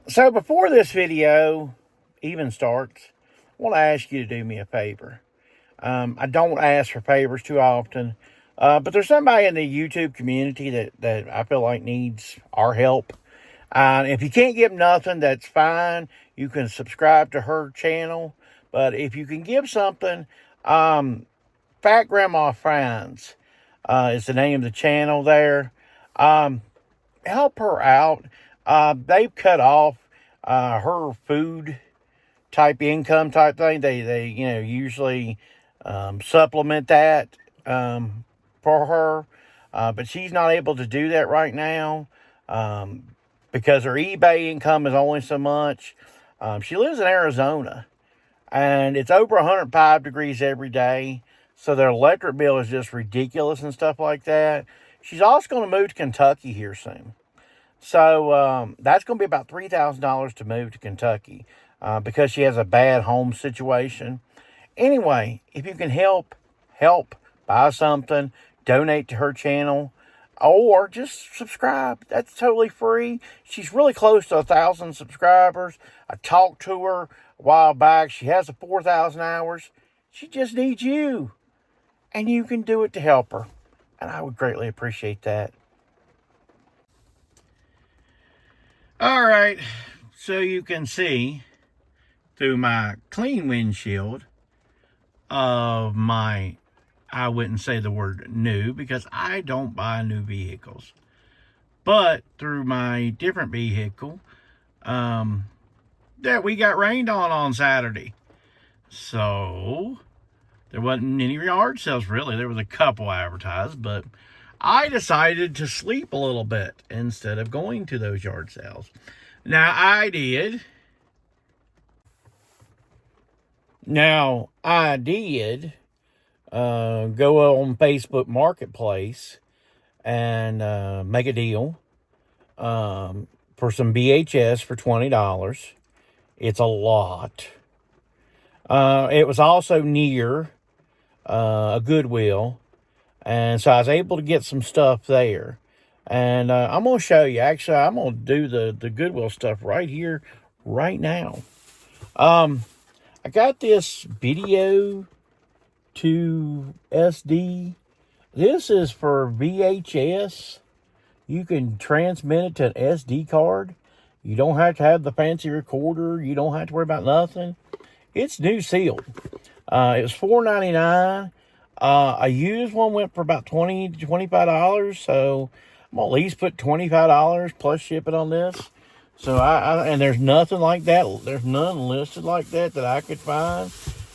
So before this video even starts, I want to ask you to do me a favor. I don't ask for favors too often, but there's somebody in the YouTube community that I feel like needs our help. If you can't give nothing, that's fine. You can subscribe to her channel. But if you can give something, Fat Grandma Friends is the name of the channel there. Um, Help her out. They've cut off her food type income type thing. They usually supplement that for her, but she's not able to do that right now um, because her eBay income is only so much. She lives in Arizona, and it's over 105 degrees every day, so their electric bill is just ridiculous and stuff like that. She's also going to move to Kentucky here soon. So that's going to be about $3,000 to move to Kentucky because she has a bad home situation. Anyway, if you can help, buy something, donate to her channel, or just subscribe. That's totally free. She's really close to 1,000 subscribers. I talked to her a while back. She has 4,000 hours. She just needs you, and you can do it to help her. And I would greatly appreciate that. All right, so you can see through my clean windshield of my, I wouldn't say the word new because I don't buy new vehicles, but through my different vehicle, that we got rained on Saturday. So there wasn't any yard sales really. There was a couple advertised, but I decided to sleep a little bit instead of going to those yard sales. Now I did Now, I did go on Facebook Marketplace and make a deal for some BHS for $20. It's a lot. It was also near a Goodwill, and so I was able to get some stuff there. And I'm going to show you. Actually, I'm going to do the Goodwill stuff right here, right now. I got this video to SD. This is for VHS. You can transmit it to an SD card. You don't have to have the fancy recorder. You don't have to worry about nothing. It's new sealed. It was $4.99. A used one went for about $20 to $25. So I'm gonna at least put $25 plus shipping on this. So and there's nothing like that. There's none listed like that I could find.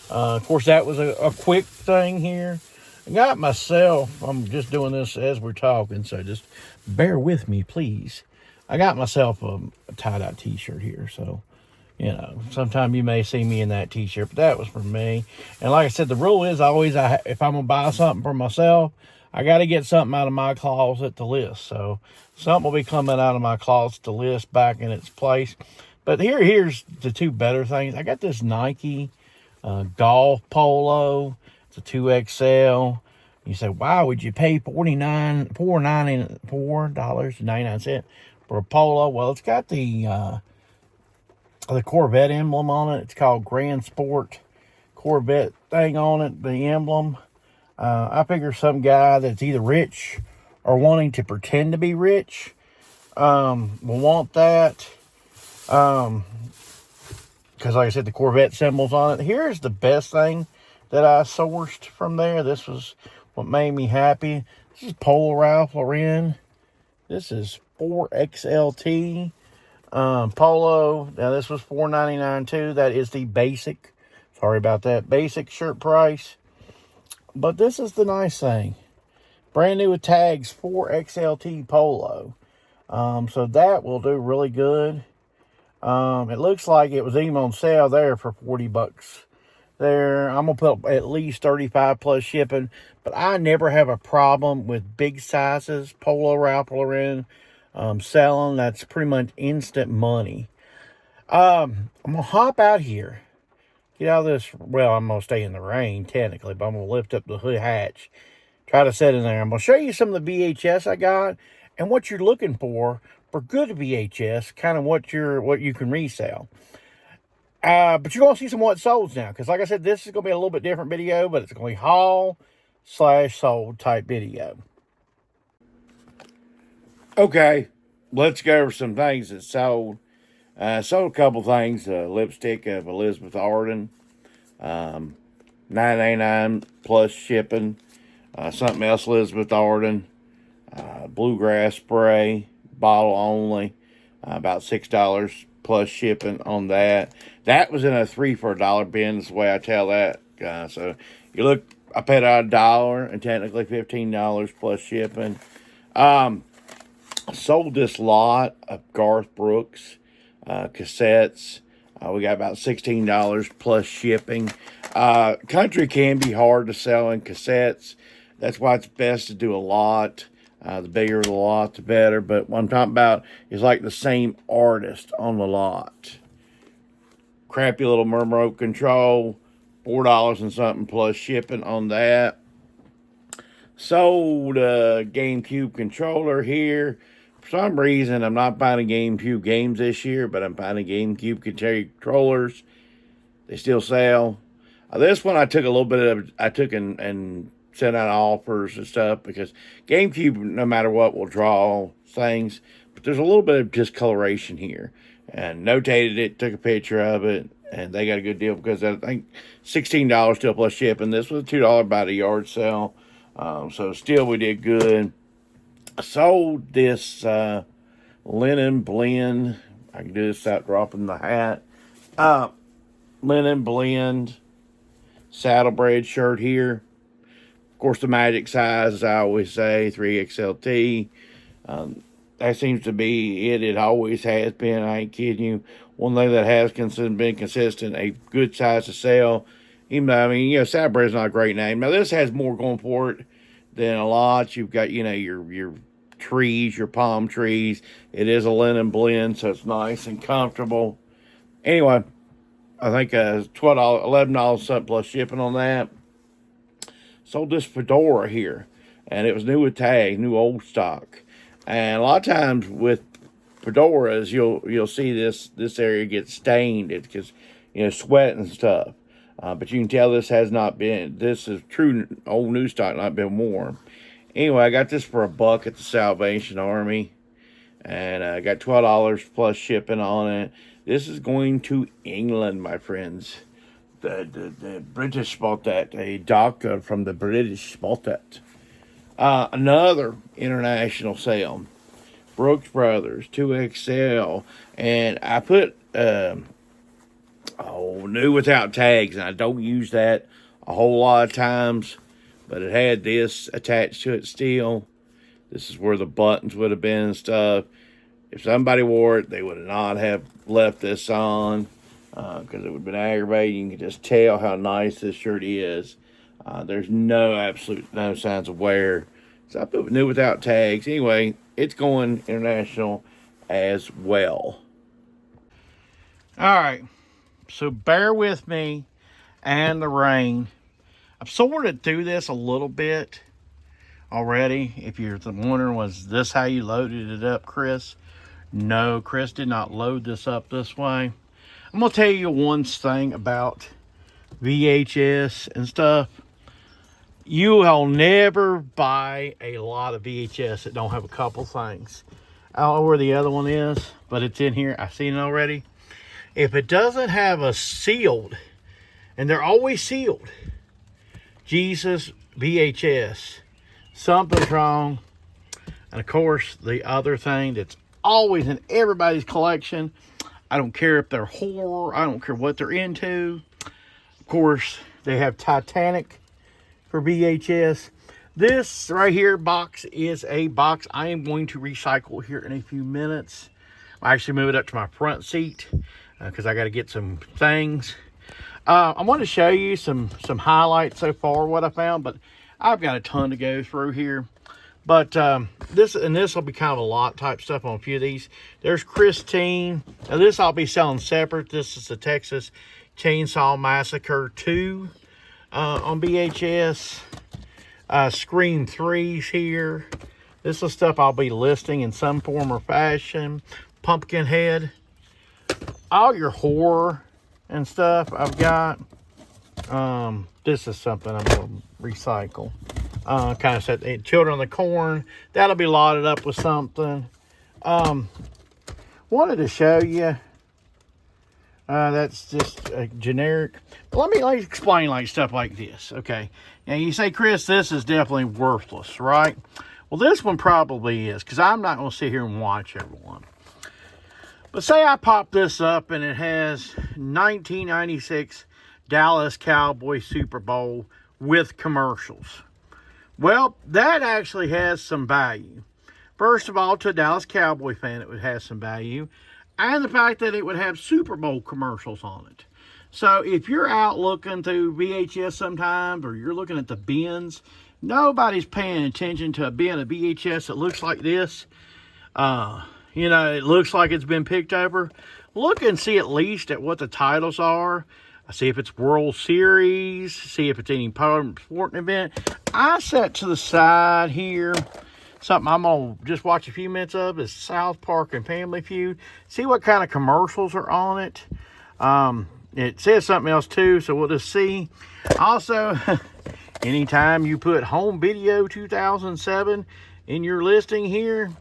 Of course, that was a quick thing here. I got myself, I'm just doing this as we're talking, so just bear with me, please. I got myself a tie-dye t-shirt here, so, sometime you may see me in that t-shirt, but that was for me. And like I said, the rule is always, if I'm going to buy something for myself, I got to get something out of my closet to list. So something will be coming out of my closet to list back in its place. But here's the two better things. I got this Nike golf polo. It's a 2XL. You say, why would you pay $4.99 for a polo? Well, it's got the Corvette emblem on it. It's called Grand Sport Corvette thing on it, the emblem. I figure some guy that's either rich or wanting to pretend to be rich will want that. Because like I said, the Corvette symbol's on it. Here's the best thing that I sourced from there. This was what made me happy. This is Paula Out. This is 4XLT polo. Now this was $4.99 too. That is the basic. Sorry about that. Basic shirt price. But this is the nice thing. Brand new with tags, 4XLT polo. So that will do really good. It looks like it was even on sale there for $40 there. I'm going to put at least 35 plus shipping, but I never have a problem with big sizes. Polo Ralph Lauren selling. That's pretty much instant money. I'm going to hop out here. Get out of this. Well, I'm going to stay in the rain technically, but I'm going to lift up the hood hatch. Try to sit in there. I'm going to show you some of the VHS I got and what you're looking for for good VHS, kind of what you can resell. But you're going to see some what solds now, because like I said, this is going to be a little bit different video, but it's going to be haul/sold type video. Okay, let's go over some things that sold. Sold a couple things. Lipstick of Elizabeth Arden, $9.99 plus shipping. Something else Elizabeth Arden, bluegrass spray, bottle only, about $6 plus shipping on that. That was in a 3 for $1 bin, is the way I tell that. So you look, I paid out $1 and technically $15 plus shipping. Sold this lot of Garth Brooks cassettes. We got about $16 plus shipping. Country can be hard to sell in cassettes. That's why it's best to do a lot. The bigger the lot, the better. But what I'm talking about is like the same artist on the lot. Crappy little remote control, $4 and something plus shipping on that. Sold a GameCube controller here. For some reason, I'm not buying GameCube games this year, but I'm buying GameCube controllers. They still sell. This one I took a little bit of, I took and sent out offers and stuff, because GameCube, no matter what, will draw things. But there's a little bit of discoloration here. And notated it, took a picture of it, and they got a good deal, because I think $16 still plus shipping. This was a $2 by the yard sale. So still we did good. I sold this linen blend. I can do this without dropping the hat. Linen blend saddlebred shirt here. Of course, the magic size, as I always say, 3XLT. That seems to be it. It always has been. I ain't kidding you. One thing that has been consistent, a good size to sell. Even though, I mean, saddlebred is not a great name. Now, this has more going for it than a lot. You've got, your trees, your palm trees. It is a linen blend, so it's nice and comfortable. Anyway, I think $12, $11 something plus shipping on that. Sold this fedora here, and it was new with tag, new old stock. And a lot of times with fedoras, you'll see this area get stained. It's because sweat and stuff. But you can tell this has not been. This is true old new stock, not been worn. Anyway, I got this for $1 at the Salvation Army, and I got $12 plus shipping on it. This is going to England, my friends. The British bought that. A doctor from the British bought that. Another international sale. Brooks Brothers 2XL, and I put new without tags, and I don't use that a whole lot of times, but it had this attached to it still. This is where the buttons would have been and stuff. If somebody wore it, they would not have left this on, because it would have been aggravating. You can just tell how nice this shirt is. There's no signs of wear. So I put new without tags. Anyway, it's going international as well. All right. So bear with me and the rain. I've sorted through this a little bit already. If you're wondering, was this how you loaded it up, Chris? No, Chris did not load this up this way. I'm going to tell you one thing about VHS and stuff. You will never buy a lot of VHS that don't have a couple things. I don't know where the other one is, but it's in here. I've seen it already. If it doesn't have a sealed, and they're always sealed, Jesus VHS, something's wrong. And of course, the other thing that's always in everybody's collection, I don't care if they're horror, I don't care what they're into. Of course, they have Titanic for VHS. This right here box is a box I am going to recycle here in a few minutes. I actually move it up to my front seat because I got to get some things. I want to show you some highlights so far, what I found, but I've got a ton to go through here. But this will be kind of a lot type stuff on a few of these. There's Christine. Now this I'll be selling separate. This is the Texas Chainsaw Massacre 2 on VHS. Scream 3's here. This is stuff I'll be listing in some form or fashion. Pumpkinhead. All your horror and stuff I've got. This is something I'm going to recycle. Kind of set Children of the Corn. That'll be lotted up with something. Wanted to show you. That's just a generic. But let me explain like stuff like this. Okay. Now you say, Chris, this is definitely worthless, right? Well, this one probably is, because I'm not going to sit here and watch everyone. But say I pop this up and it has 1996 Dallas Cowboy Super Bowl with commercials. Well, that actually has some value. First of all, to a Dallas Cowboy fan, it would have some value. And the fact that it would have Super Bowl commercials on it. So if you're out looking through VHS sometimes, or you're looking at the bins, nobody's paying attention to a bin of VHS that looks like this. It looks like it's been picked over. Look and see at least at what the titles are. See if it's World Series. See if it's any sporting event. I set to the side here. Something I'm going to just watch a few minutes of is South Park and Family Feud. See what kind of commercials are on it. It says something else too, so we'll just see. Also, anytime you put Home Video 2007 in your listing here,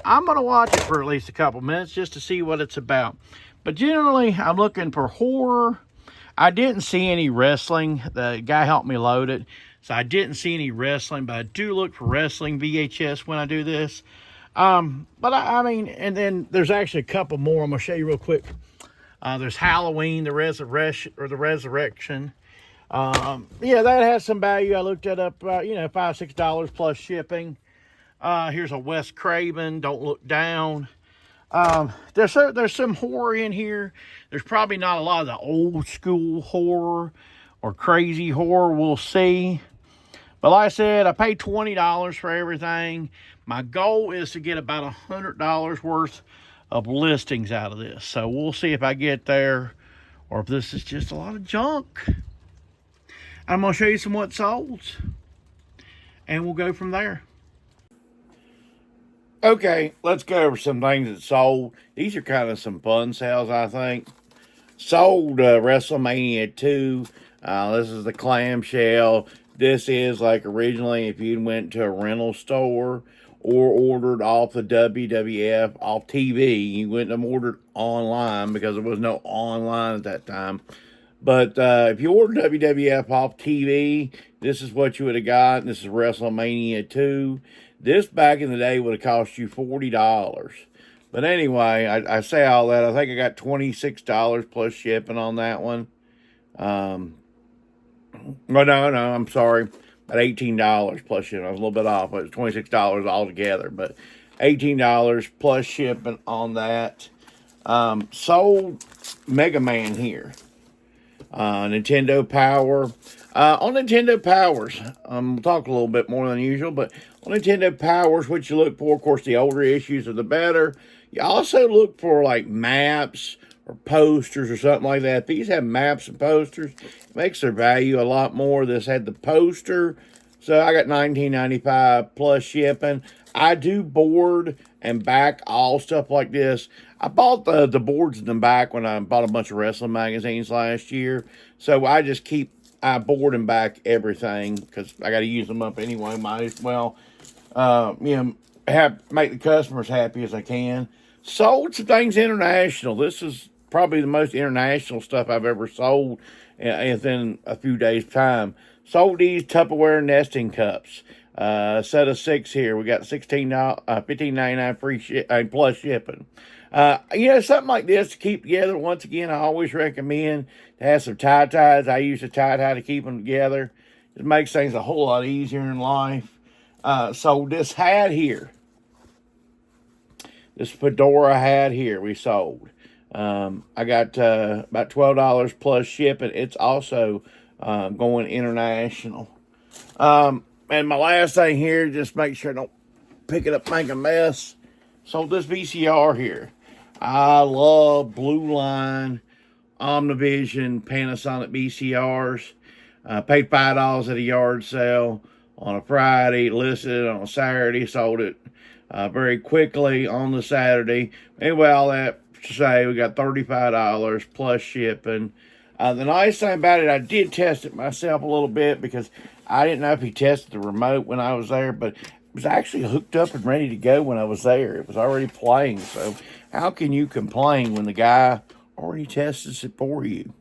I'm going to watch it for at least a couple minutes just to see what it's about. But generally, I'm looking for horror. I didn't see any wrestling. The guy helped me load it. So I didn't see any wrestling, but I do look for wrestling VHS when I do this. But I mean, and then there's actually a couple more I'm going to show you real quick. There's Halloween, the Resurrection. Yeah, that has some value. I looked that up, $5, $6 plus shipping. Here's a Wes Craven, Don't Look Down. There's some horror in here. There's probably not a lot of the old school horror or crazy horror. We'll see. But like I said, I paid $20 for everything. My goal is to get about $100 worth of listings out of this. So we'll see if I get there or if this is just a lot of junk. I'm going to show you some what sold. And we'll go from there. Okay, let's go over some things that sold. These are kind of some fun sales, I think. Sold WrestleMania 2. This is the clamshell. This is like originally if you went to a rental store or ordered off the WWF off TV. You wouldn't have ordered online because there was no online at that time. But if you ordered WWF off TV, this is what you would have got. This is WrestleMania 2. This back in the day would have cost you $40. But anyway, I say all that. I think I got $26 plus shipping on that one. No, I'm sorry. About $18 plus shipping. I was a little bit off. It was $26 altogether. But $18 plus shipping on that. Sold Mega Man here. Nintendo Power. On Nintendo Powers, we'll talk a little bit more than usual, but on Nintendo Powers, what you look for, of course, the older issues are the better. You also look for like maps or posters or something like that. These have maps and posters. It makes their value a lot more. This had the poster, so I got $19.95 plus shipping. I do board and back all stuff like this. I bought the boards in the back when I bought a bunch of wrestling magazines last year. So I board and back everything because I got to use them up anyway. Might as well, make the customers happy as I can. Sold some things international. This is probably the most international stuff I've ever sold within a few days' time. Sold these Tupperware nesting cups. Set of 6 here. We got $15.99 free plus shipping. Something like this to keep together. Once again, I always recommend to have some tie-ties. I use a tie-tie to keep them together. It makes things a whole lot easier in life. So this hat here, this fedora hat here, we sold. I got about $12 plus shipping. It's also going international. And my last thing here, just make sure I don't pick it up, make a mess. Sold this VCR here. I love Blue Line, Omnivision, Panasonic VCRs. Paid $5 at a yard sale. on a Friday, listed it on a Saturday, sold it very quickly on the Saturday. Anyway, all that to say, we got $35 plus shipping. The nice thing about it, I did test it myself a little bit because I didn't know if he tested the remote when I was there, but it was actually hooked up and ready to go when I was there. It was already playing, so how can you complain when the guy already tests it for you?